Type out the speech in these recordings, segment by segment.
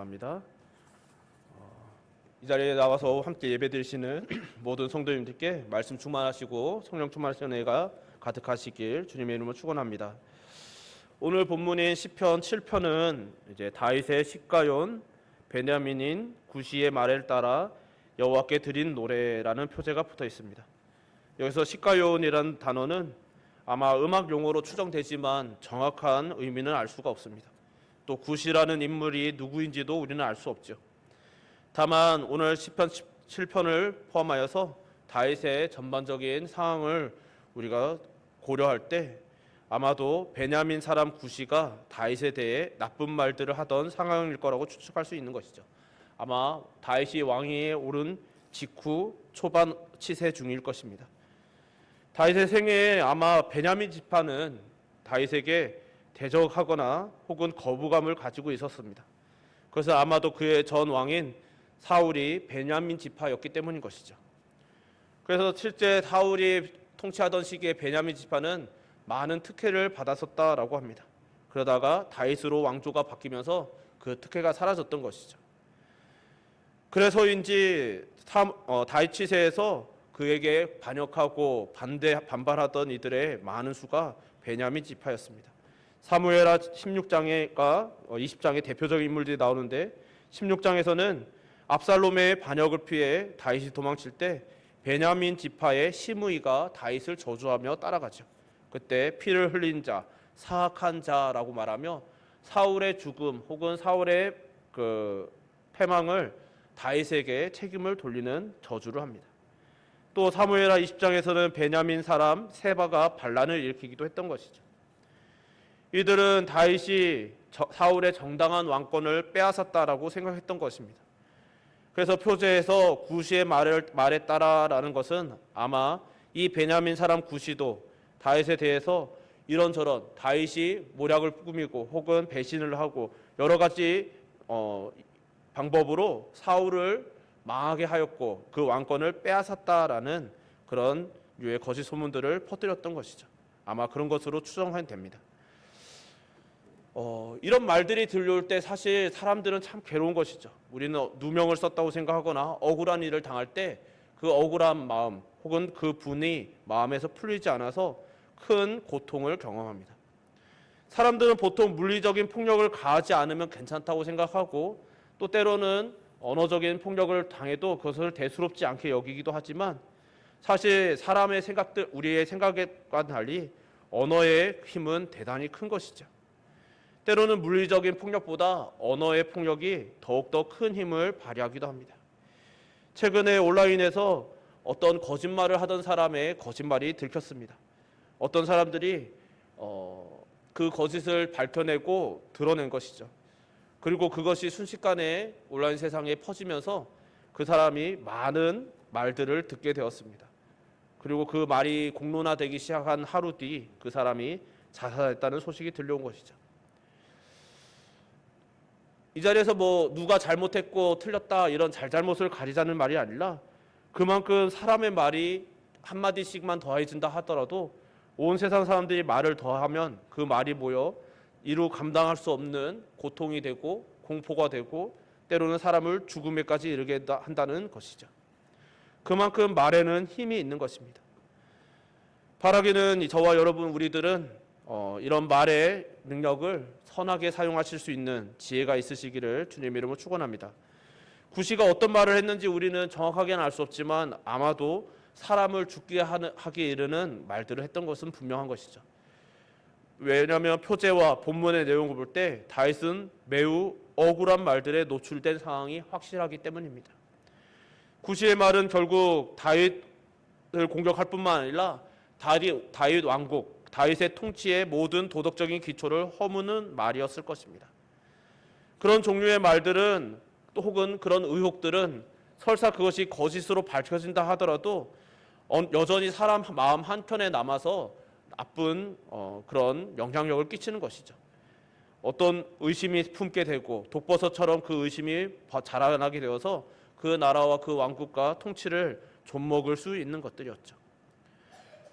감사합니다. 이 자리에 나와서 함께 예배드리시는 모든 성도님들께 말씀 충만하시고 성령 충만하시는 은혜가 가득하시길 주님의 이름으로 축원합니다. 오늘 본문인 시편 7편은 이제 다윗의 시가연 베냐민인 구시의 말을 따라 여호와께 드린 노래라는 표제가 붙어 있습니다. 여기서 시가연이라는 단어는 아마 음악 용어로 추정되지만 정확한 의미는 알 수가 없습니다. 또 구시라는 인물이 누구인지도 우리는 알 수 없죠. 다만 오늘 시편 7편을 포함하여서 다윗의 전반적인 상황을 우리가 고려할 때 아마도 베냐민 사람 구시가 다윗에 대해 나쁜 말들을 하던 상황일 거라고 추측할 수 있는 것이죠. 아마 다윗이 왕위에 오른 직후 초반 치세 중일 것입니다. 다윗의 생애에 아마 베냐민 지파는 다윗에게 대적하거나 혹은 거부감을 가지고 있었습니다. 그래서 아마도 그의 전 왕인 사울이 베냐민 지파였기 때문인 것이죠. 그래서 실제 사울이 통치하던 시기에 베냐민 지파는 많은 특혜를 받았었다라고 합니다. 그러다가 다윗으로 왕조가 바뀌면서 그 특혜가 사라졌던 것이죠. 그래서인지 다윗 치세에서 그에게 반역하고 반발하던 이들의 많은 수가 베냐민 지파였습니다. 사무엘하 16장과 20장에 대표적인 인물들이 나오는데 16장에서는 압살롬의 반역을 피해 다윗이 도망칠 때 베냐민 지파의 시므이가 다윗을 저주하며 따라가죠. 그때 피를 흘린 자, 사악한 자라고 말하며 사울의 죽음 혹은 사울의 그 패망을 다윗에게 책임을 돌리는 저주를 합니다. 또 사무엘하 20장에서는 베냐민 사람 세바가 반란을 일으키기도 했던 것이죠. 이들은 다윗이 사울의 정당한 왕권을 빼앗았다라고 생각했던 것입니다. 그래서 표제에서 구시의 말에 따라라는 것은 아마 이 베냐민 사람 구시도 다윗에 대해서 이런저런 다윗이 모략을 꾸미고 혹은 배신을 하고 여러 가지 방법으로 사울을 망하게 하였고 그 왕권을 빼앗았다라는 그런 류의 거짓 소문들을 퍼뜨렸던 것이죠. 아마 그런 것으로 추정하면 됩니다. 이런 말들이 들려올 때 사실 사람들은 참 괴로운 것이죠. 우리는 누명을 썼다고 생각하거나 억울한 일을 당할 때 그 억울한 마음 혹은 그 분이 마음에서 풀리지 않아서 큰 고통을 경험합니다. 사람들은 보통 물리적인 폭력을 가하지 않으면 괜찮다고 생각하고 또 때로는 언어적인 폭력을 당해도 그것을 대수롭지 않게 여기기도 하지만 사실 사람의 생각들, 우리의 생각과 달리 언어의 힘은 대단히 큰 것이죠. 때로는 물리적인 폭력보다 언어의 폭력이 더욱더 큰 힘을 발휘하기도 합니다. 최근에 온라인에서 어떤 거짓말을 하던 사람의 거짓말이 들켰습니다. 어떤 사람들이 그 거짓을 밝혀내고 드러낸 것이죠. 그리고 그것이 순식간에 온라인 세상에 퍼지면서 그 사람이 많은 말들을 듣게 되었습니다. 그리고 그 말이 공론화되기 시작한 하루 뒤 그 사람이 자살했다는 소식이 들려온 것이죠. 이 자리에서 누가 잘못했고 틀렸다 이런 잘잘못을 가리자는 말이 아니라 그만큼 사람의 말이 한마디씩만 더해진다 하더라도 온 세상 사람들이 말을 더하면 그 말이 모여 이루 감당할 수 없는 고통이 되고 공포가 되고 때로는 사람을 죽음에까지 이르게 한다는 것이죠. 그만큼 말에는 힘이 있는 것입니다. 바라기는 저와 여러분 우리들은 이런 말의 능력을 선하게 사용하실 수 있는 지혜가 있으시기를 주님의 이름으로 축원합니다. 구시가 어떤 말을 했는지 우리는 정확하게는 알 수 없지만 아마도 사람을 죽게 하기 이르는 말들을 했던 것은 분명한 것이죠. 왜냐하면 표제와 본문의 내용을 볼 때 다윗은 매우 억울한 말들에 노출된 상황이 확실하기 때문입니다. 구시의 말은 결국 다윗을 공격할 뿐만 아니라 다윗 왕국, 다윗의 통치의 모든 도덕적인 기초를 허무는 말이었을 것입니다. 그런 종류의 말들은 또 혹은 그런 의혹들은 설사 그것이 거짓으로 밝혀진다 하더라도 여전히 사람 마음 한켠에 남아서 나쁜 그런 영향력을 끼치는 것이죠. 어떤 의심이 품게 되고 독버섯처럼 그 의심이 자라나게 되어서 그 나라와 그 왕국과 통치를 좀먹을 수 있는 것들이었죠.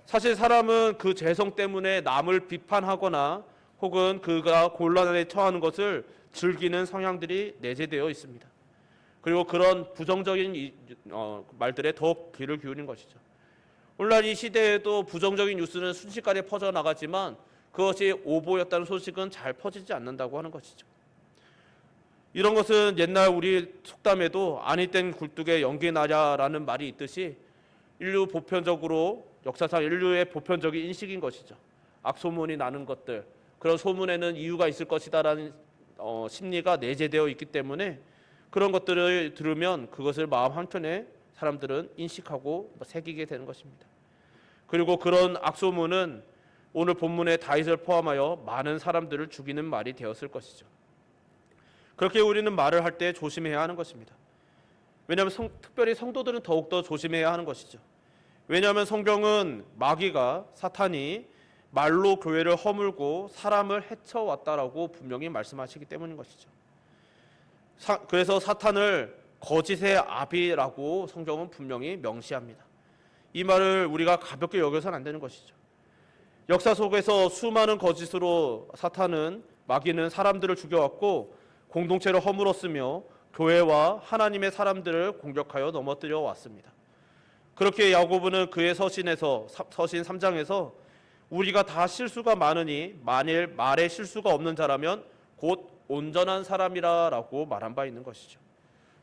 사실 사람은 그 죄성 때문에 남을 비판하거나 혹은 그가 곤란에 처하는 것을 즐기는 성향들이 내재되어 있습니다. 그리고 그런 부정적인 말들에 더욱 귀를 기울인 것이죠. 오늘날 이 시대에도 부정적인 뉴스는 순식간에 퍼져나가지만 그것이 오보였다는 소식은 잘 퍼지지 않는다고 하는 것이죠. 이런 것은 옛날 우리 속담에도 아니 땐 굴뚝에 연기 나랴라는 말이 있듯이 인류 보편적으로 역사상 인류의 보편적인 인식인 것이죠. 악소문이 나는 것들, 그런 소문에는 이유가 있을 것이다라는 심리가 내재되어 있기 때문에 그런 것들을 들으면 그것을 마음 한켠에 사람들은 인식하고 새기게 되는 것입니다. 그리고 그런 악소문은 오늘 본문의 다윗을 포함하여 많은 사람들을 죽이는 말이 되었을 것이죠. 그렇게 우리는 말을 할 때 조심해야 하는 것입니다. 왜냐하면 특별히 성도들은 더욱더 조심해야 하는 것이죠. 왜냐하면 성경은 마귀가 사탄이 말로 교회를 허물고 사람을 해쳐왔다라고 분명히 말씀하시기 때문인 것이죠. 그래서 사탄을 거짓의 아비라고 성경은 분명히 명시합니다. 이 말을 우리가 가볍게 여겨서는 안 되는 것이죠. 역사 속에서 수많은 거짓으로 마귀는 사람들을 죽여왔고 공동체를 허물었으며 교회와 하나님의 사람들을 공격하여 넘어뜨려 왔습니다. 그렇게 야고보는 그의 서신 3장에서 우리가 다 실수가 많으니 만일 말에 실수가 없는 자라면 곧 온전한 사람이라라고 말한 바 있는 것이죠.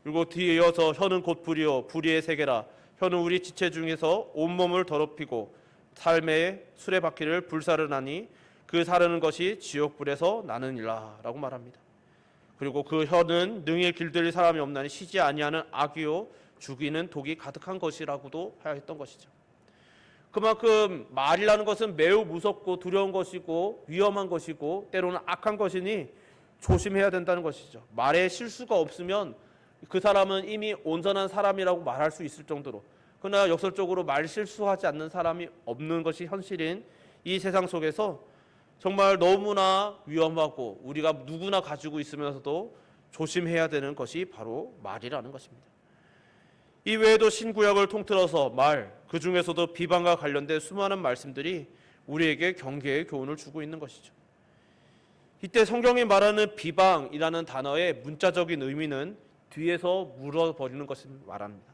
그리고 뒤에 이어서 혀는 곧 불이요 불의의 세계라. 혀는 우리 지체 중에서 온몸을 더럽히고 삶의 수레바퀴를 불사르나니 그 사르는 것이 지옥불에서 나느니라 라고 말합니다. 그리고 그 혀는 능히 길들일 사람이 없나니 쉬지 아니하는 악이요 죽이는 독이 가득한 것이라고도 하였던 것이죠. 그만큼 말이라는 것은 매우 무섭고 두려운 것이고 위험한 것이고 때로는 악한 것이니 조심해야 된다는 것이죠. 말에 실수가 없으면 그 사람은 이미 온전한 사람이라고 말할 수 있을 정도로, 그러나 역설적으로 말 실수하지 않는 사람이 없는 것이 현실인 이 세상 속에서 정말 너무나 위험하고 우리가 누구나 가지고 있으면서도 조심해야 되는 것이 바로 말이라는 것입니다. 이 외에도 신구약을 통틀어서 그 중에서도 비방과 관련된 수많은 말씀들이 우리에게 경계의 교훈을 주고 있는 것이죠. 이때 성경이 말하는 비방이라는 단어의 문자적인 의미는 뒤에서 물어버리는 것을 말합니다.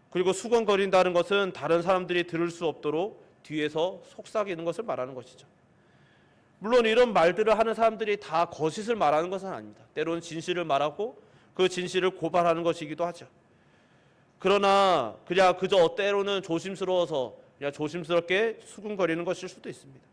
그리고 수건거린다는 것은 다른 사람들이 들을 수 없도록 뒤에서 속삭이는 것을 말하는 것이죠. 물론 이런 말들을 하는 사람들이 다 거짓을 말하는 것은 아닙니다. 때로는 진실을 말하고 그 진실을 고발하는 것이기도 하죠. 그러나 그냥 그저 때로는 조심스러워서 그냥 조심스럽게 수군거리는 것일 수도 있습니다.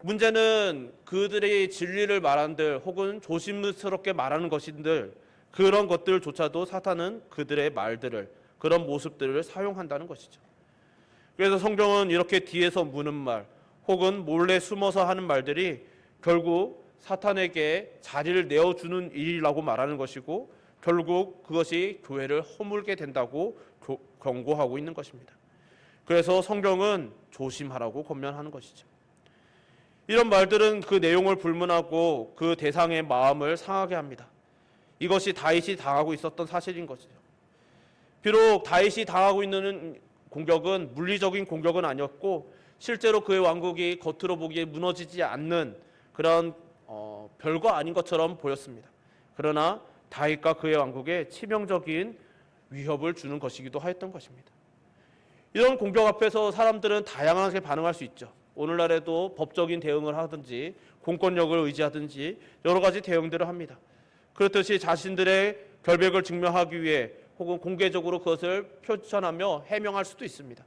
문제는 그들이 진리를 말한들 혹은 조심스럽게 말하는 것인들 그런 것들조차도 사탄은 그들의 말들을 그런 모습들을 사용한다는 것이죠. 그래서 성경은 이렇게 뒤에서 무는 말 혹은 몰래 숨어서 하는 말들이 결국 사탄에게 자리를 내어주는 일이라고 말하는 것이고 결국 그것이 교회를 허물게 된다고 경고하고 있는 것입니다. 그래서 성경은 조심하라고 권면하는 것이죠. 이런 말들은 그 내용을 불문하고 그 대상의 마음을 상하게 합니다. 이것이 다윗이 당하고 있었던 사실인 것이죠. 비록 다윗이 당하고 있는 공격은 물리적인 공격은 아니었고 실제로 그의 왕국이 겉으로 보기에 무너지지 않는 그런 별거 아닌 것처럼 보였습니다. 그러나 다윗과 그의 왕국에 치명적인 위협을 주는 것이기도 하였던 것입니다. 이런 공격 앞에서 사람들은 다양하게 반응할 수 있죠. 오늘날에도 법적인 대응을 하든지 공권력을 의지하든지 여러 가지 대응들을 합니다. 그렇듯이 자신들의 결백을 증명하기 위해 혹은 공개적으로 그것을 표현하며 해명할 수도 있습니다.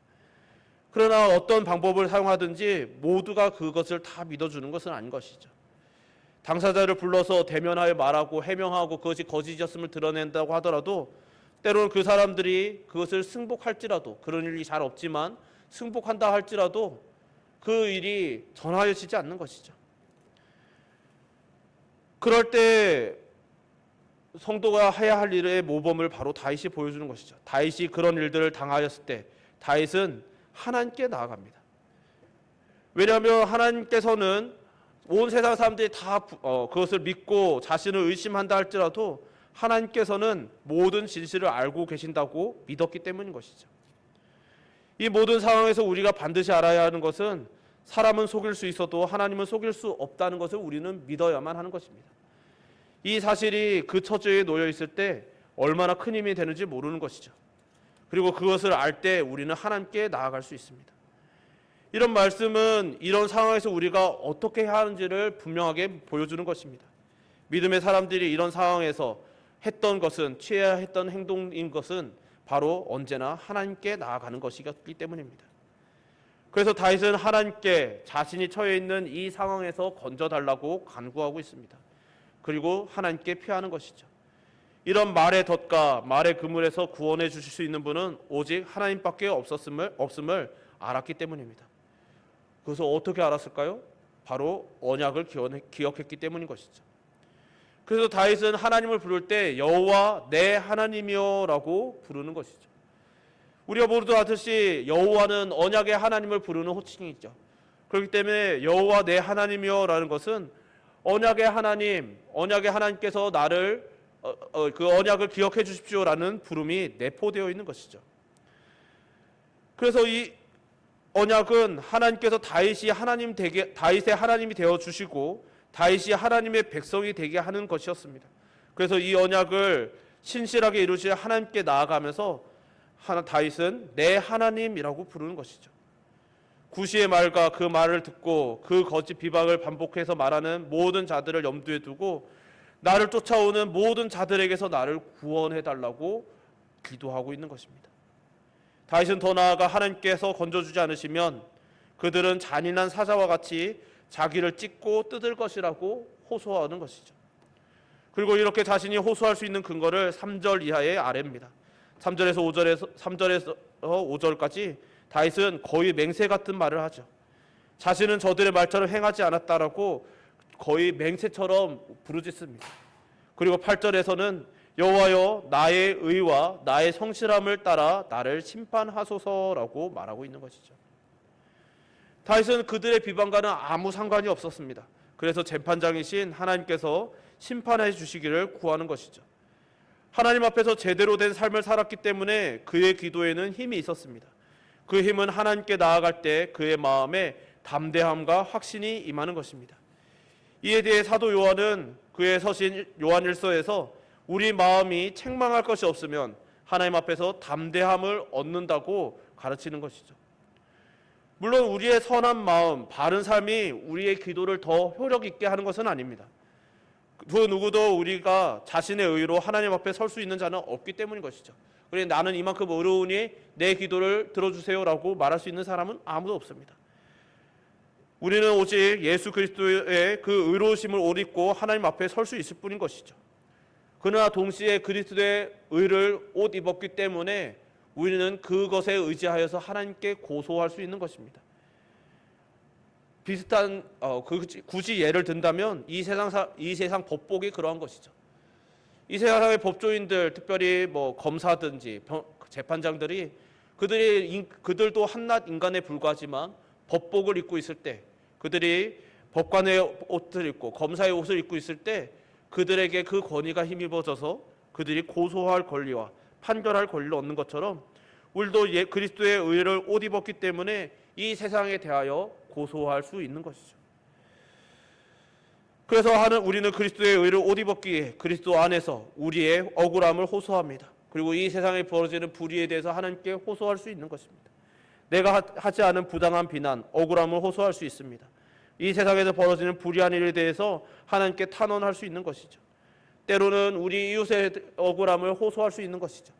그러나 어떤 방법을 사용하든지 모두가 그것을 다 믿어주는 것은 아닌 것이죠. 당사자를 불러서 대면하여 말하고 해명하고 그것이 거짓이었음을 드러낸다고 하더라도 때로는 그 사람들이 그것을 승복할지라도 그런 일이 잘 없지만 승복한다 할지라도 그 일이 전하여지지 않는 것이죠. 그럴 때 성도가 해야 할 일의 모범을 바로 다윗이 보여주는 것이죠. 다윗이 그런 일들을 당하였을 때 다윗은 하나님께 나아갑니다. 왜냐하면 하나님께서는 온 세상 사람들이 다 그것을 믿고 자신을 의심한다 할지라도 하나님께서는 모든 진실을 알고 계신다고 믿었기 때문인 것이죠. 이 모든 상황에서 우리가 반드시 알아야 하는 것은 사람은 속일 수 있어도 하나님은 속일 수 없다는 것을 우리는 믿어야만 하는 것입니다. 이 사실이 그 처지에 놓여 있을 때 얼마나 큰 힘이 되는지 모르는 것이죠. 그리고 그것을 알 때 우리는 하나님께 나아갈 수 있습니다. 이런 말씀은 이런 상황에서 우리가 어떻게 해야 하는지를 분명하게 보여주는 것입니다. 믿음의 사람들이 이런 상황에서 했던 것은, 취해야 했던 행동인 것은 바로 언제나 하나님께 나아가는 것이기 때문입니다. 그래서 다윗은 하나님께 자신이 처해 있는 이 상황에서 건져달라고 간구하고 있습니다. 그리고 하나님께 피하는 것이죠. 이런 말의 덫과 말의 그물에서 구원해 주실 수 있는 분은 오직 하나님밖에 없음을 알았기 때문입니다. 그래서 어떻게 알았을까요? 바로 언약을 기억했기 때문인 것이죠. 그래서 다윗은 하나님을 부를 때 여호와 내 하나님이여라고 부르는 것이죠. 우리가 모두 아듯이 여호와는 언약의 하나님을 부르는 호칭이죠. 그렇기 때문에 여호와 내 하나님이여라는 것은 언약의 하나님께서 나를 그 언약을 기억해 주십시오라는 부름이 내포되어 있는 것이죠. 그래서 이 언약은 하나님께서 다윗의 하나님이 되어 주시고 다윗이 하나님의 백성이 되게 하는 것이었습니다. 그래서 이 언약을 신실하게 이루실 하나님께 나아가면서 다윗은 내 하나님이라고 부르는 것이죠. 구시의 말과 그 말을 듣고 그 거짓 비방을 반복해서 말하는 모든 자들을 염두에 두고 나를 쫓아오는 모든 자들에게서 나를 구원해 달라고 기도하고 있는 것입니다. 다윗은 더 나아가 하나님께서 건져주지 않으시면 그들은 잔인한 사자와 같이 자기를 찢고 뜯을 것이라고 호소하는 것이죠. 그리고 이렇게 자신이 호소할 수 있는 근거를 3절 이하에 아뢰입니다. 3절에서 5절까지 다윗은 거의 맹세 같은 말을 하죠. 자신은 저들의 말처럼 행하지 않았다라고 거의 맹세처럼 부르짖습니다. 그리고 8절에서는 여호와여 나의 의와 나의 성실함을 따라 나를 심판하소서라고 말하고 있는 것이죠. 다윗은 그들의 비방과는 아무 상관이 없었습니다. 그래서 재판장이신 하나님께서 심판해 주시기를 구하는 것이죠. 하나님 앞에서 제대로 된 삶을 살았기 때문에 그의 기도에는 힘이 있었습니다. 그 힘은 하나님께 나아갈 때 그의 마음에 담대함과 확신이 임하는 것입니다. 이에 대해 사도 요한은 그의 서신 요한일서에서 우리 마음이 책망할 것이 없으면 하나님 앞에서 담대함을 얻는다고 가르치는 것이죠. 물론 우리의 선한 마음, 바른 삶이 우리의 기도를 더 효력 있게 하는 것은 아닙니다. 그 누구도 우리가 자신의 의로 하나님 앞에 설 수 있는 자는 없기 때문인 것이죠. 그래 나는 이만큼 의로우니 내 기도를 들어주세요라고 말할 수 있는 사람은 아무도 없습니다. 우리는 오직 예수 그리스도의 그 의로우심을 옷 입고 하나님 앞에 설 수 있을 뿐인 것이죠. 그러나 동시에 그리스도의 의를 옷 입었기 때문에 우리는 그것에 의지하여서 하나님께 고소할 수 있는 것입니다. 비슷한 굳이 예를 든다면 이 세상 법복이 그러한 것이죠. 이 세상의 법조인들, 특별히 검사든지 재판장들이 그들도 한낱 인간에 불과하지만 법복을 입고 있을 때, 그들이 법관의 옷을 입고 검사의 옷을 입고 있을 때 그들에게 그 권위가 힘입어져서 그들이 고소할 권리와 판결할 권리를 얻는 것처럼 우리도 그리스도의 의를 옷 입었기 때문에 이 세상에 대하여 고소할 수 있는 것이죠. 그래서 우리는 그리스도의 의를 옷 입었기에 그리스도 안에서 우리의 억울함을 호소합니다. 그리고 이 세상에 벌어지는 불의에 대해서 하나님께 호소할 수 있는 것입니다. 내가 하지 않은 부당한 비난, 억울함을 호소할 수 있습니다. 이 세상에서 벌어지는 불의한 일에 대해서 하나님께 탄원할 수 있는 것이죠. 때로는 우리 이웃의 억울함을 호소할 수 있는 것이죠.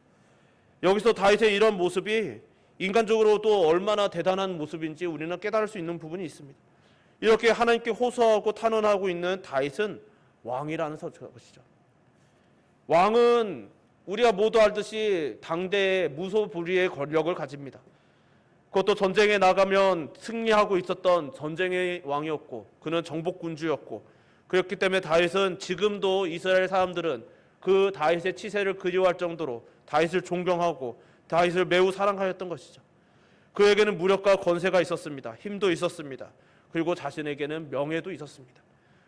여기서 다윗의 이런 모습이 인간적으로도 얼마나 대단한 모습인지 우리는 깨달을 수 있는 부분이 있습니다. 이렇게 하나님께 호소하고 탄원하고 있는 다윗은 왕이라는 것이죠. 왕은 우리가 모두 알듯이 당대의 무소불위의 권력을 가집니다. 그것도 전쟁에 나가면 승리하고 있었던 전쟁의 왕이었고 그는 정복군주였고 그렇기 때문에 다윗은 지금도 이스라엘 사람들은 그 다윗의 치세를 그리워할 정도로 다윗을 존경하고 다윗을 매우 사랑하였던 것이죠. 그에게는 무력과 권세가 있었습니다. 힘도 있었습니다. 그리고 자신에게는 명예도 있었습니다.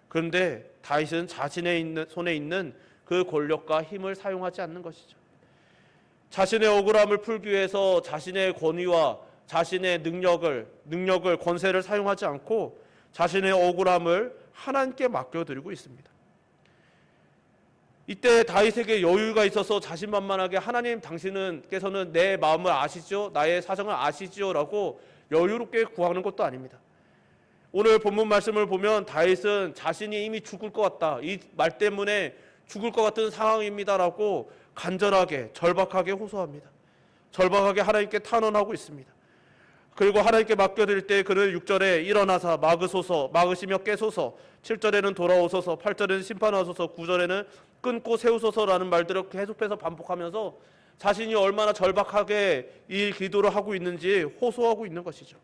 그런데 다윗은 자신의 손에 있는 그 권력과 힘을 사용하지 않는 것이죠. 자신의 억울함을 풀기 위해서 자신의 권위와 자신의 능력을 권세를 사용하지 않고 자신의 억울함을 하나님께 맡겨드리고 있습니다. 이때 다윗에게 여유가 있어서 자신만만하게 하나님 당신께서는 내 마음을 아시죠? 나의 사정을 아시죠? 라고 여유롭게 구하는 것도 아닙니다. 오늘 본문 말씀을 보면 다윗은 자신이 이미 죽을 것 같다, 이 말 때문에 죽을 것 같은 상황입니다 라고 간절하게 절박하게 호소합니다. 절박하게 하나님께 탄원하고 있습니다. 그리고 하나님께 맡겨드릴 때 그를 6절에 일어나사 막으시며 깨소서, 7절에는 돌아오소서, 8절에는 심판하소서, 9절에는 끊고 세우소서라는 말들을 계속해서 반복하면서 자신이 얼마나 절박하게 이 기도를 하고 있는지 호소하고 있는 것이죠.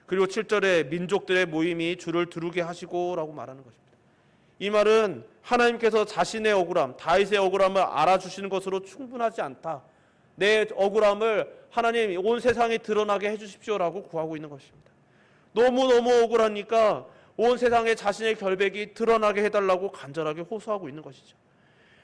그리고 7절에 민족들의 모임이 주를 두르게 하시고 라고 말하는 것입니다. 이 말은 하나님께서 자신의 억울함, 다윗의 억울함을 알아주시는 것으로 충분하지 않다, 내 억울함을 하나님 온 세상에 드러나게 해주십시오라고 구하고 있는 것입니다. 너무너무 억울하니까 온 세상에 자신의 결백이 드러나게 해달라고 간절하게 호소하고 있는 것이죠.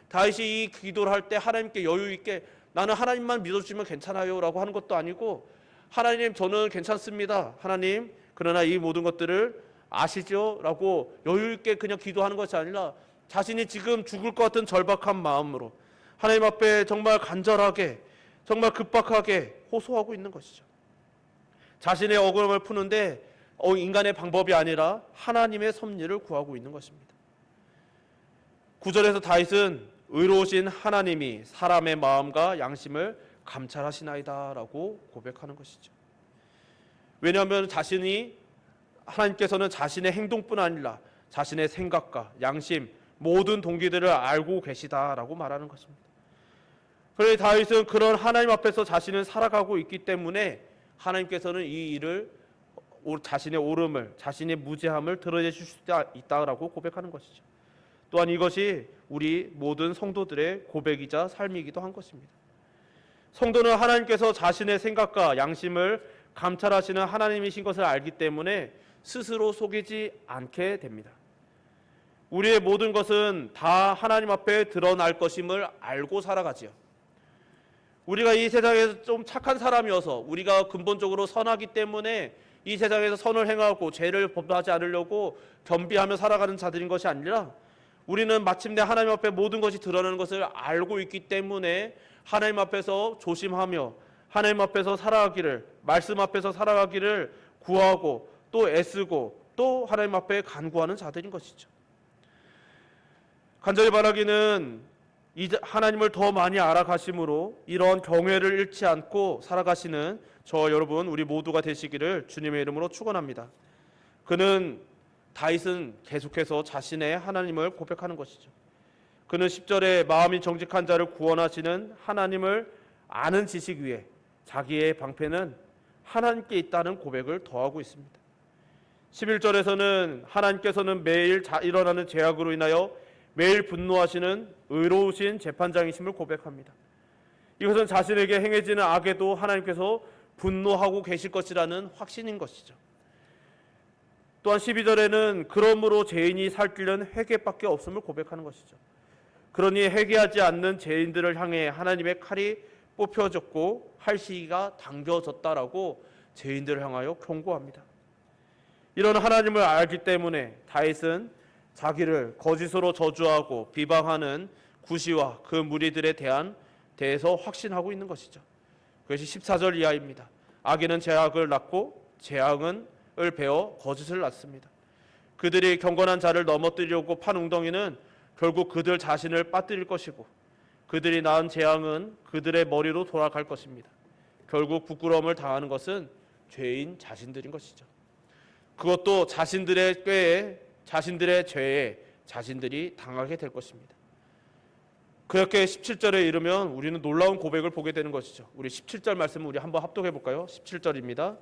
다윗이 이 기도를 할 때 하나님께 여유 있게 나는 하나님만 믿어주시면 괜찮아요 라고 하는 것도 아니고, 하나님 저는 괜찮습니다, 하나님 그러나 이 모든 것들을 아시죠? 라고 여유 있게 그냥 기도하는 것이 아니라 자신이 지금 죽을 것 같은 절박한 마음으로 하나님 앞에 정말 간절하게, 정말 급박하게 호소하고 있는 것이죠. 자신의 억울함을 푸는데 인간의 방법이 아니라 하나님의 섭리를 구하고 있는 것입니다. 9절에서 다윗은 의로우신 하나님이 사람의 마음과 양심을 감찰하시나이다 라고 고백하는 것이죠. 왜냐하면 하나님께서는 자신의 행동뿐 아니라 자신의 생각과 양심, 모든 동기들을 알고 계시다라고 말하는 것입니다. 그래서 다윗은 그런 하나님 앞에서 자신은 살아가고 있기 때문에 하나님께서는 이 일을, 자신의 옳음을, 자신의 무죄함을 드러내 주실 수 있다라고 고백하는 것이죠. 또한 이것이 우리 모든 성도들의 고백이자 삶이기도 한 것입니다. 성도는 하나님께서 자신의 생각과 양심을 감찰하시는 하나님이신 것을 알기 때문에 스스로 속이지 않게 됩니다. 우리의 모든 것은 다 하나님 앞에 드러날 것임을 알고 살아가지요. 우리가 이 세상에서 좀 착한 사람이어서, 우리가 근본적으로 선하기 때문에 이 세상에서 선을 행하고 죄를 범하지 않으려고 겸비하며 살아가는 자들인 것이 아니라, 우리는 마침내 하나님 앞에 모든 것이 드러나는 것을 알고 있기 때문에 하나님 앞에서 조심하며 하나님 앞에서 살아가기를, 말씀 앞에서 살아가기를 구하고 또 애쓰고 또 하나님 앞에 간구하는 자들인 것이죠. 간절히 바라기는 하나님을 더 많이 알아가심으로 이런 경외를 잃지 않고 살아가시는 저 여러분, 우리 모두가 되시기를 주님의 이름으로 축원합니다. 다윗은 계속해서 자신의 하나님을 고백하는 것이죠. 그는 10절에 마음이 정직한 자를 구원하시는 하나님을 아는 지식 위에 자기의 방패는 하나님께 있다는 고백을 더하고 있습니다. 11절에서는 하나님께서는 매일 일어나는 죄악으로 인하여 매일 분노하시는 의로우신 재판장이심을 고백합니다. 이것은 자신에게 행해지는 악에도 하나님께서 분노하고 계실 것이라는 확신인 것이죠. 또한 12절에는 그러므로 죄인이 살 길은 회개밖에 없음을 고백하는 것이죠. 그러니 회개하지 않는 죄인들을 향해 하나님의 칼이 뽑혀졌고 활시기가 당겨졌다라고 죄인들을 향하여 경고합니다. 이런 하나님을 알기 때문에 다윗은 자기를 거짓으로 저주하고 비방하는 구시와 그 무리들에 대해서 확신하고 있는 것이죠. 그것이 14절 이하입니다. 악인은 죄악을 낳고 재앙을 베어 거짓을 낳습니다. 그들이 경건한 자를 넘어뜨리려고 판 웅덩이는 결국 그들 자신을 빠뜨릴 것이고, 그들이 낳은 재앙은 그들의 머리로 돌아갈 것입니다. 결국 부끄러움을 당하는 것은 죄인 자신들인 것이죠. 그것도 자신들의 꾀에, 자신들의 죄에 자신들이 당하게 될 것입니다. 그렇게 17절에 이르면 우리는 놀라운 고백을 보게 되는 것이죠. 우리 17절 말씀을 우리 한번 합독해 볼까요? 17절입니다.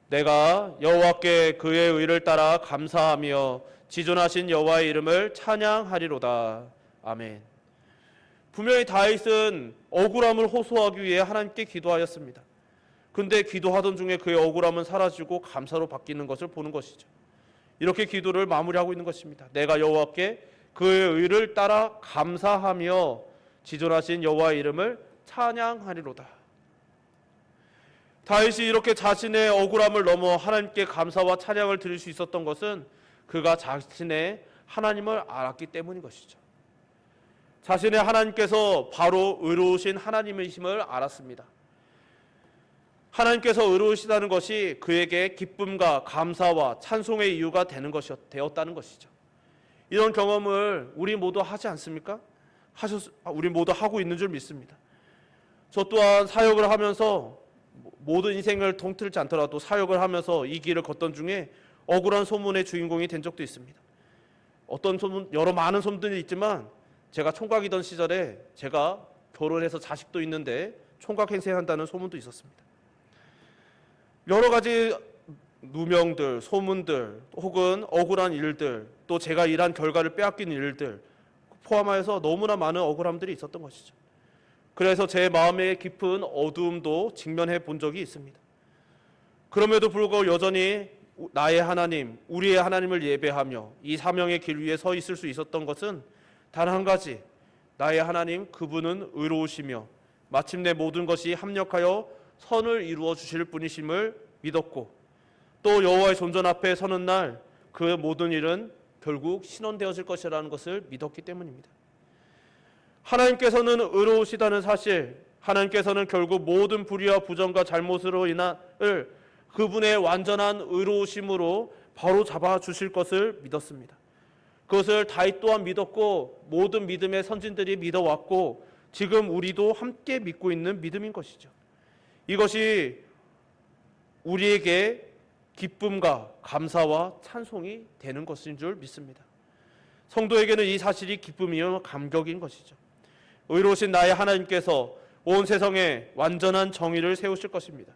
내가 여호와께 그의 의를 따라 감사하며 지존하신 여호와의 이름을 찬양하리로다. 아멘. 분명히 다윗은 억울함을 호소하기 위해 하나님께 기도하였습니다. 근데 기도하던 중에 그의 억울함은 사라지고 감사로 바뀌는 것을 보는 것이죠. 이렇게 기도를 마무리하고 있는 것입니다. 내가 여호와께 그의 의를 따라 감사하며 지존하신 여호와의 이름을 찬양하리로다. 다윗이 이렇게 자신의 억울함을 넘어 하나님께 감사와 찬양을 드릴 수 있었던 것은 그가 자신의 하나님을 알았기 때문인 것이죠. 자신의 하나님께서 바로 의로우신 하나님이심을 알았습니다. 하나님께서 의로우시다는 것이 그에게 기쁨과 감사와 찬송의 이유가 되었다는 것이죠. 이런 경험을 우리 모두 하지 않습니까? 우리 모두 하고 있는 줄 믿습니다. 저 또한 사역을 하면서 모든 인생을 통틀지 않더라도 사역을 하면서 이 길을 걷던 중에 억울한 소문의 주인공이 된 적도 있습니다. 어떤 소문, 여러 많은 소문들이 있지만 제가 총각이던 시절에 제가 결혼해서 자식도 있는데 총각 행세한다는 소문도 있었습니다. 여러 가지 누명들, 소문들, 혹은 억울한 일들, 또 제가 일한 결과를 빼앗긴 일들 포함하여서 너무나 많은 억울함들이 있었던 것이죠. 그래서 제 마음의 깊은 어두움도 직면해 본 적이 있습니다. 그럼에도 불구하고 여전히 나의 하나님, 우리의 하나님을 예배하며 이 사명의 길 위에 서 있을 수 있었던 것은 단 한 가지, 나의 하나님 그분은 의로우시며 마침내 모든 것이 합력하여 선을 이루어 주실 분이심을 믿었고, 또 여호와의 존전 앞에 서는 날 그 모든 일은 결국 신원되어질 것이라는 것을 믿었기 때문입니다. 하나님께서는 의로우시다는 사실, 하나님께서는 결국 모든 불의와 부정과 잘못으로 인한을 그분의 완전한 의로우심으로 바로 잡아 주실 것을 믿었습니다. 그것을 다윗 또한 믿었고 모든 믿음의 선진들이 믿어왔고 지금 우리도 함께 믿고 있는 믿음인 것이죠. 이것이 우리에게 기쁨과 감사와 찬송이 되는 것인 줄 믿습니다. 성도에게는 이 사실이 기쁨이요 감격인 것이죠. 의로우신 나의 하나님께서 온 세상에 완전한 정의를 세우실 것입니다.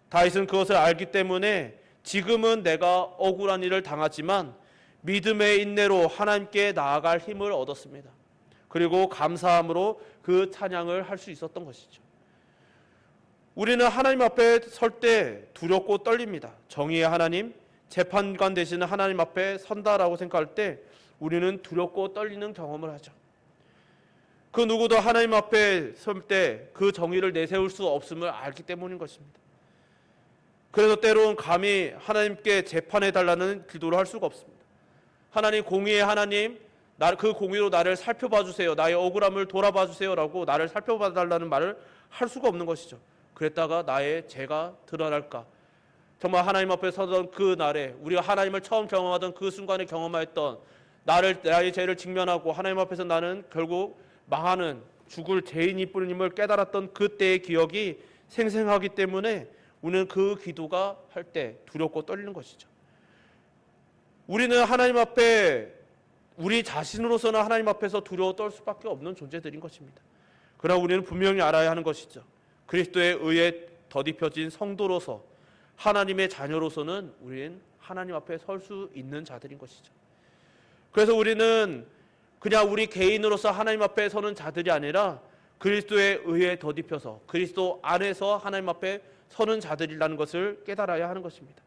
다윗은 그것을 알기 때문에 지금은 내가 억울한 일을 당하지만 믿음의 인내로 하나님께 나아갈 힘을 얻었습니다. 그리고 감사함으로 그 찬양을 할 수 있었던 것이죠. 우리는 하나님 앞에 설 때 두렵고 떨립니다. 정의의 하나님, 재판관 되시는 하나님 앞에 선다라고 생각할 때 우리는 두렵고 떨리는 경험을 하죠. 그 누구도 하나님 앞에 설 때 그 정의를 내세울 수 없음을 알기 때문인 것입니다. 그래서 때로는 감히 하나님께 재판해 달라는 기도를 할 수가 없습니다. 하나님, 공의의 하나님, 그 공의로 나를 살펴봐 주세요. 나의 억울함을 돌아봐 주세요라고 나를 살펴봐 달라는 말을 할 수가 없는 것이죠. 그랬다가 나의 죄가 드러날까? 정말 하나님 앞에 서던 그 날에 우리가 하나님을 처음 경험하던 그 순간에 경험했던 나의 죄를 직면하고 하나님 앞에서 나는 결국 망하는 죽을 죄인이 뿐임을 깨달았던 그때의 기억이 생생하기 때문에 우리는 그 기도가 할 때 두렵고 떨리는 것이죠. 우리는 하나님 앞에 우리 자신으로서는 하나님 앞에서 두려워 떨 수밖에 없는 존재들인 것입니다. 그러나 우리는 분명히 알아야 하는 것이죠. 그리스도의 의에 덧입혀진 성도로서 하나님의 자녀로서는 우리는 하나님 앞에 설 수 있는 자들인 것이죠. 그래서 우리는 그냥 우리 개인으로서 하나님 앞에 서는 자들이 아니라 그리스도의 의에 덧입혀서 그리스도 안에서 하나님 앞에 서는 자들이라는 것을 깨달아야 하는 것입니다.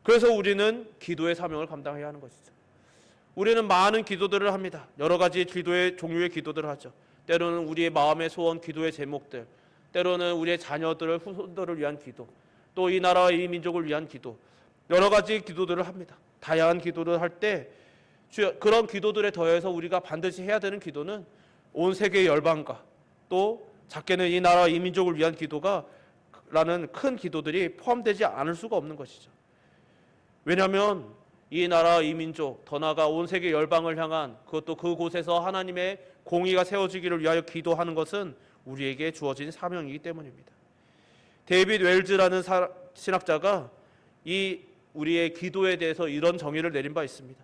그래서 우리는 기도의 사명을 감당해야 하는 것이죠. 우리는 많은 기도들을 합니다. 여러 가지 기도의 종류의 기도들을 하죠. 때로는 우리의 마음의 소원, 기도의 제목들, 때로는 우리의 자녀들을, 후손들을 위한 기도, 또 이 나라와 이 민족을 위한 기도, 여러 가지 기도들을 합니다. 다양한 기도를 할 때 그런 기도들에 더해서 우리가 반드시 해야 되는 기도는 온 세계의 열방과 또 작게는 이 나라와 이 민족을 위한 기도가 라는 큰 기도들이 포함되지 않을 수가 없는 것이죠. 왜냐하면 이 나라, 이 민족, 더 나아가 온 세계 열방을 향한 그것도 그곳에서 하나님의 공의가 세워지기를 위하여 기도하는 것은 우리에게 주어진 사명이기 때문입니다. 데이빗 웰즈라는 신학자가 이 우리의 기도에 대해서 이런 정의를 내린 바 있습니다.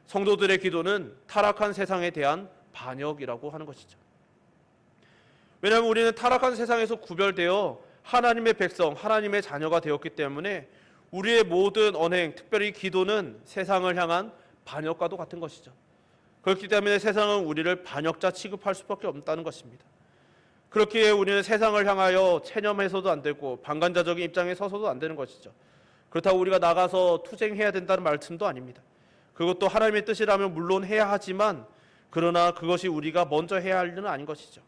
성도들의 기도는 타락한 세상에 대한 반역이라고 하는 것이죠. 왜냐하면 우리는 타락한 세상에서 구별되어 하나님의 백성, 하나님의 자녀가 되었기 때문에 우리의 모든 언행, 특별히 기도는 세상을 향한 반역과도 같은 것이죠. 그렇기 때문에 세상은 우리를 반역자 취급할 수밖에 없다는 것입니다. 그렇기에 우리는 세상을 향하여 체념해서도 안 되고 방관자적인 입장에 서서도 안 되는 것이죠. 그렇다고 우리가 나가서 투쟁해야 된다는 말씀도 아닙니다. 그것도 하나님의 뜻이라면 물론 해야 하지만 그러나 그것이 우리가 먼저 해야 할 일은 아닌 것이죠.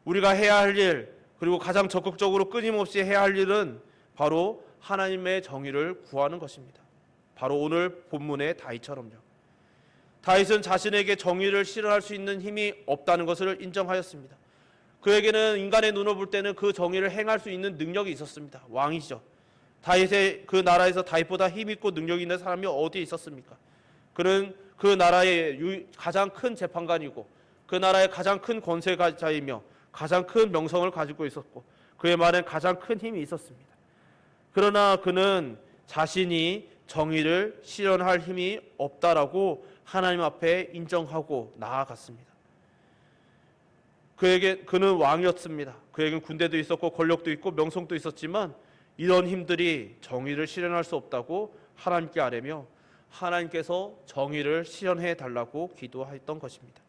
우리가 해야 할 일, 그리고 가장 적극적으로 끊임없이 해야 할 일은 바로 하나님의 정의를 구하는 것입니다. 바로 오늘 본문의 다윗처럼요. 다윗은 자신에게 정의를 실현할 수 있는 힘이 없다는 것을 인정하였습니다. 그에게는 인간의 눈으로 볼 때는 그 정의를 행할 수 있는 능력이 있었습니다. 왕이죠. 다윗의 그 나라에서 다윗보다 힘있고 능력 있는 사람이 어디에 있었습니까? 그는 그 나라의 가장 큰 재판관이고 그 나라의 가장 큰 권세자이며 가장 큰 명성을 가지고 있었고 그의 말엔 가장 큰 힘이 있었습니다. 그러나 그는 자신이 정의를 실현할 힘이 없다라고 하나님 앞에 인정하고 나아갔습니다. 그는 왕이었습니다. 그에겐 군대도 있었고 권력도 있고 명성도 있었지만 이런 힘들이 정의를 실현할 수 없다고 하나님께 아뢰며 하나님께서 정의를 실현해 달라고 기도했던 것입니다.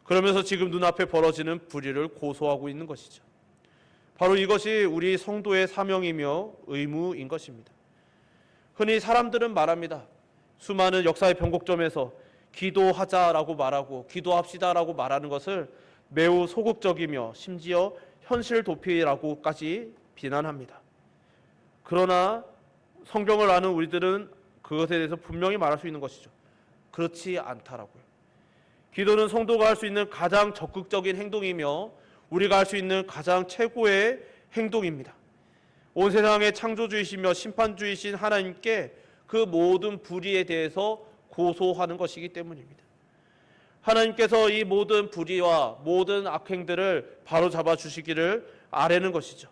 그러면서 지금 눈앞에 벌어지는 불의를 고소하고 있는 것이죠. 바로 이것이 우리 성도의 사명이며 의무인 것입니다. 흔히 사람들은 말합니다. 수많은 역사의 변곡점에서 기도하자라고 말하고 기도합시다라고 말하는 것을 매우 소극적이며 심지어 현실 도피라고까지 비난합니다. 그러나 성경을 아는 우리들은 그것에 대해서 분명히 말할 수 있는 것이죠. 그렇지 않다라고요. 기도는 성도가 할 수 있는 가장 적극적인 행동이며 우리가 할 수 있는 가장 최고의 행동입니다. 온 세상의 창조주이시며 심판주이신 하나님께 그 모든 불의에 대해서 고소하는 것이기 때문입니다. 하나님께서 이 모든 불의와 모든 악행들을 바로잡아 주시기를 아뢰는 것이죠.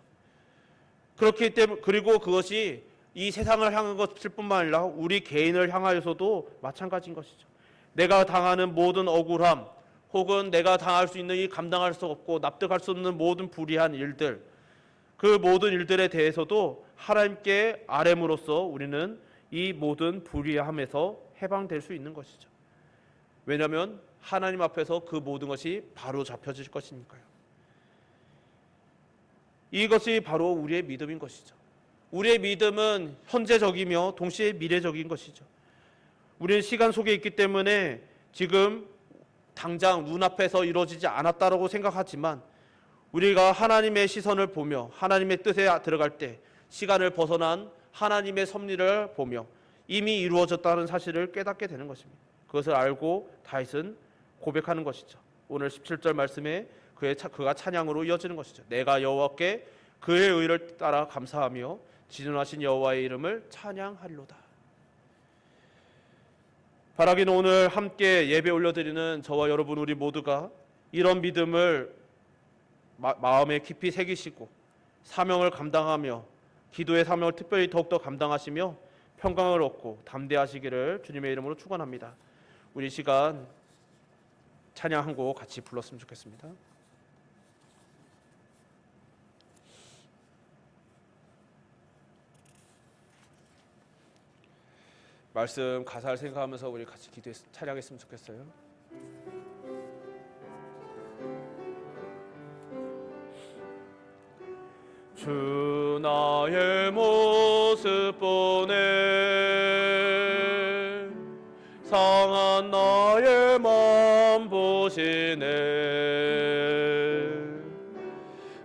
그렇기 때문에 그리고 그것이 이 세상을 향한 것일 뿐만 아니라 우리 개인을 향하여서도 마찬가지인 것이죠. 내가 당하는 모든 억울함 혹은 내가 당할 수 있는 이 감당할 수 없고 납득할 수 없는 모든 불의한 일들 그 모든 일들에 대해서도 하나님께 아뢰므로써 우리는 이 모든 불의함에서 해방될 수 있는 것이죠. 왜냐하면 하나님 앞에서 그 모든 것이 바로 잡혀질 것이니까요. 이것이 바로 우리의 믿음인 것이죠. 우리의 믿음은 현재적이며 동시에 미래적인 것이죠. 우리는 시간 속에 있기 때문에 지금 당장 눈앞에서 이루어지지 않았다라고 생각하지만 우리가 하나님의 시선을 보며 하나님의 뜻에 들어갈 때 시간을 벗어난 하나님의 섭리를 보며 이미 이루어졌다는 사실을 깨닫게 되는 것입니다. 그것을 알고 다윗은 고백하는 것이죠. 오늘 17절 말씀에 그가 찬양으로 이어지는 것이죠. 내가 여호와께 그의 의를 따라 감사하며 지존하신 여호와의 이름을 찬양하리로다. 바라기는 오늘 함께 예배 올려드리는 저와 여러분 우리 모두가 이런 믿음을 마음에 깊이 새기시고 사명을 감당하며 기도의 사명을 특별히 더욱더 감당하시며 평강을 얻고 담대하시기를 주님의 이름으로 축원합니다. 우리 시간 찬양 한 곡 같이 불렀으면 좋겠습니다. 말씀 가사를 생각하면서 우리 같이 찬양했으면 좋겠어요. 주 나의 모습 보네 상한 나의 맘 보시네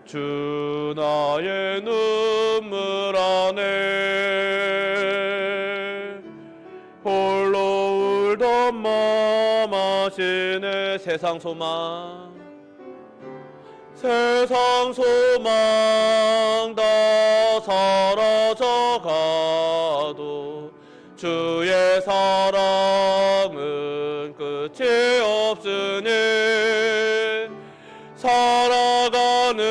주 나의 눈물 안에 홀로 울던 맘 아시네 세상 소망 다 사라져가도 주의 사랑은 끝이 없으니 살아가는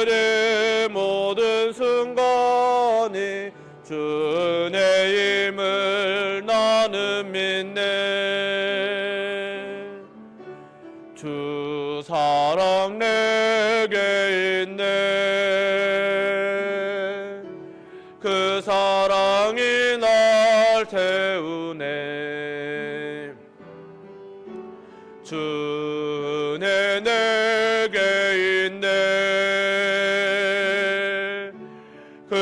이 모든 순간이 주의 힘을 나는 믿네 주 사랑 내게 있네 그 사랑이 날 태우네 주 은혜 내게 있네 그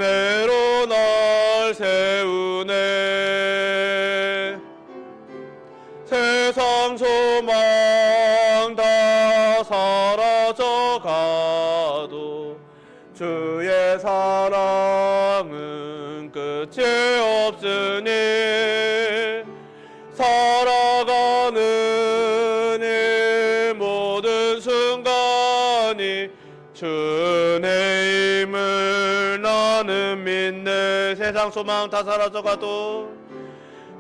은혜로 날 세우네 세상 소망 다 사라져가 없으니 살아가는 이 모든 순간이 주의 힘을 나는 믿네. 세상 소망 다 사라져가도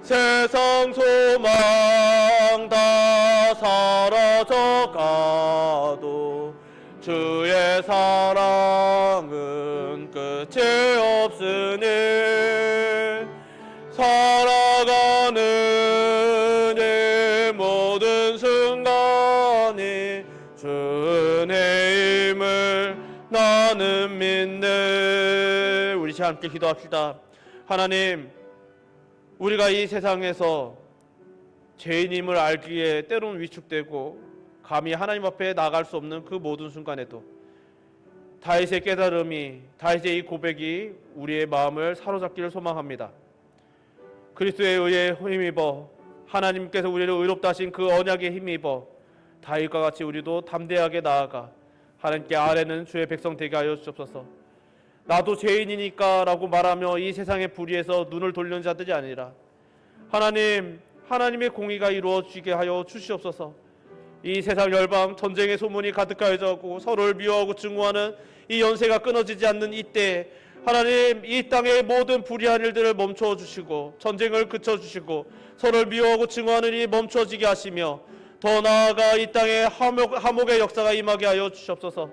세상 소망 다 사라져가도 주의 사랑은 끝이 없으니 살아가는 이 모든 순간이 주의 힘을 나는 믿네. 우리 함께 기도합시다. 하나님, 우리가 이 세상에서 죄인임을 알기에 때로는 위축되고 감히 하나님 앞에 나갈 수 없는 그 모든 순간에도 다윗의 깨달음이, 다윗의 이 고백이 우리의 마음을 사로잡기를 소망합니다. 그리스도에 의해 힘입어 하나님께서 우리를 의롭다 하신 그 언약에 힘입어 다윗과 같이 우리도 담대하게 나아가 하나님께 아뢰는 주의 백성 되게 하여 주옵소서. 나도 죄인이니까 라고 말하며 이 세상의 불의에서 눈을 돌리는 자들이 아니라 하나님, 하나님의 공의가 이루어지게 하여 주시옵소서. 이 세상 열방 전쟁의 소문이 가득하여져고 서로를 미워하고 증오하는 이 연세가 끊어지지 않는 이때 하나님, 이 땅의 모든 불의한 일들을 멈춰 주시고 전쟁을 그쳐 주시고 서로를 미워하고 증오하는 일이 멈춰지게 하시며 더 나아가 이 땅에 화목의 역사가 임하게 하여 주시옵소서.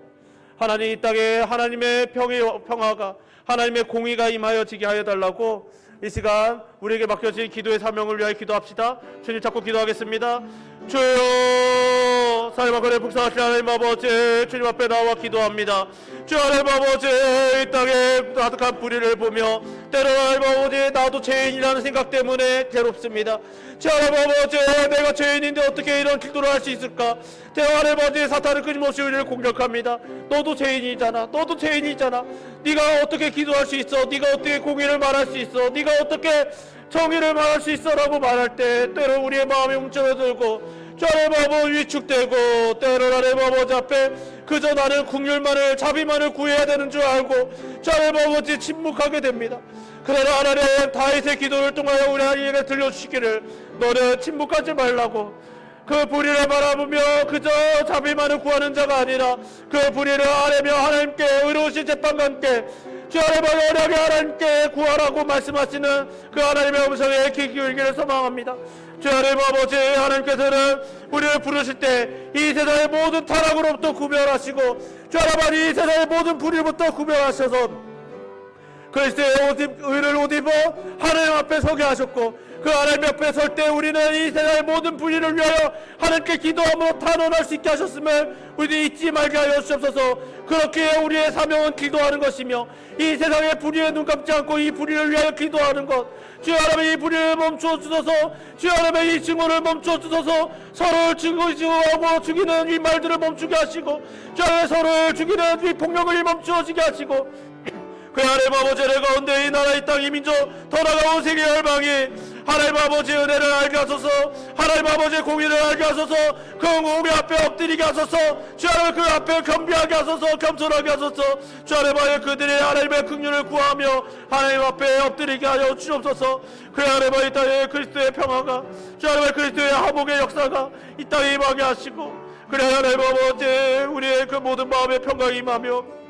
하나님, 이 땅에 하나님의 평화가, 하나님의 공의가 임하여지게 하여 달라고 이 시간 우리에게 맡겨진 기도의 사명을 위하여 기도합시다. 주님 잡고 기도하겠습니다. 주여, 사랑하는 북사하신 하나님 아버지, 주님 앞에 나와 기도합니다. 주 하나님 아버지, 이 땅에 가득한 불의를 보며 때로는 하나님 아버지, 나도 죄인이라는 생각 때문에 괴롭습니다. 주 하나님 아버지, 내가 죄인인데 어떻게 이런 기도를 할 수 있을까? 하나님 아버지, 사탄은 끊임없이 우리를 공격합니다. 너도 죄인이잖아, 너도 죄인이잖아. 네가 어떻게 기도할 수 있어? 네가 어떻게 공의를 말할 수 있어? 네가 어떻게 정의를 말할 수 있어? 라고 말할 때 때로 우리의 마음이 움츠러들고 주 하나님 아버지 위축되고 때로 하나님 아버지 앞에 그저 나는 국률만을, 자비만을 구해야 되는 줄 알고 주 하나님 아버지 침묵하게 됩니다. 그러나 하나님, 다윗의 기도를 통하여 우리에게 들려주시기를 너는 침묵하지 말라고, 그 불의를 바라보며 그저 자비만을 구하는 자가 아니라 그 불의를 아뢰며 하나님께 의로우신 재판과 함께 주 하나님의 언약에 하나님께 구하라고 말씀하시는 그 하나님의 음성에 귀 기울기를 소망합니다. 주 하나님 아버지, 하나님께서는 우리를 부르실 때 이 세상의 모든 타락으로부터 구별하시고 주 하나님, 이 세상의 모든 불의부터 구별하셔서 그리스도의 의를 옷 입어 하나님 앞에 서게 하셨고 그 하나님 앞에 설 때 우리는 이 세상의 모든 불의를 위하여 하나님께 기도함으로 탄원할 수 있게 하셨음을 우리 잊지 말게 하여 주옵소서. 그렇게 우리의 사명은 기도하는 것이며 이 세상의 불의에 눈 감지 않고 이 불의를 위하여 기도하는 것, 주 하나님의 이 불의를 멈추어 주소서. 주 하나님의 이 증오를 멈추어 주소서. 서로를 증오하고 죽이는 이 말들을 멈추게 하시고 주 하나님, 서로를 죽이는 이 폭력을 멈추어지게 하시고 그 하나님 아버지, 내 가운데 이 나라, 이 땅, 이 민족, 더 나아가온 세계 열방이 하나님 아버지 은혜를 알게 하소서. 하나님 아버지 공의를 알게 하소서. 그 공의 앞에 엎드리게 하소서. 주 하나님 그 앞에 겸비하게 하소서. 겸손하게 하소서. 주 하나님 그들이 하나님의 긍휼을 구하며 하나님 앞에 엎드리게 하여 주옵소서. 그 하나님 이 땅에 그리스도의 평화가, 주 하나님 그리스도의 화목의 역사가 이 땅에 임하게 하시고 그래 하나님 아버지, 우리의 그 모든 마음의 평강이 임하며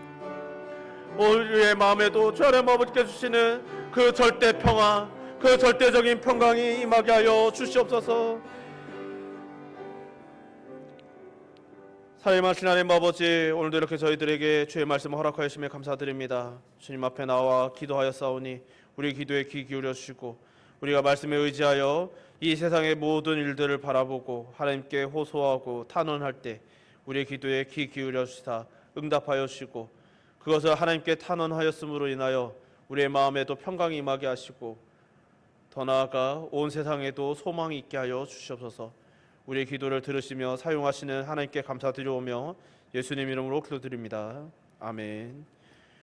우리의 마음에도 주 하나님 아버지께 주시는 그 절대 평화, 그 절대적인 평강이 임하게 하여 주시옵소서. 사랑하신 하나님 아버지, 오늘도 이렇게 저희들에게 주의 말씀을 허락하여 주시며 감사드립니다. 주님 앞에 나와 기도하였사오니 우리 기도에 귀 기울여 주시고 우리가 말씀에 의지하여 이 세상의 모든 일들을 바라보고 하나님께 호소하고 탄원할 때 우리의 기도에 귀 기울여 주시사 응답하여 주시고 그것을 하나님께 탄원하였음으로 인하여 우리의 마음에도 평강이 임하게 하시고 더 나아가 온 세상에도 소망이 있게 하여 주시옵소서. 우리의 기도를 들으시며 사용하시는 하나님께 감사드리오며 예수님 이름으로 기도드립니다. 아멘.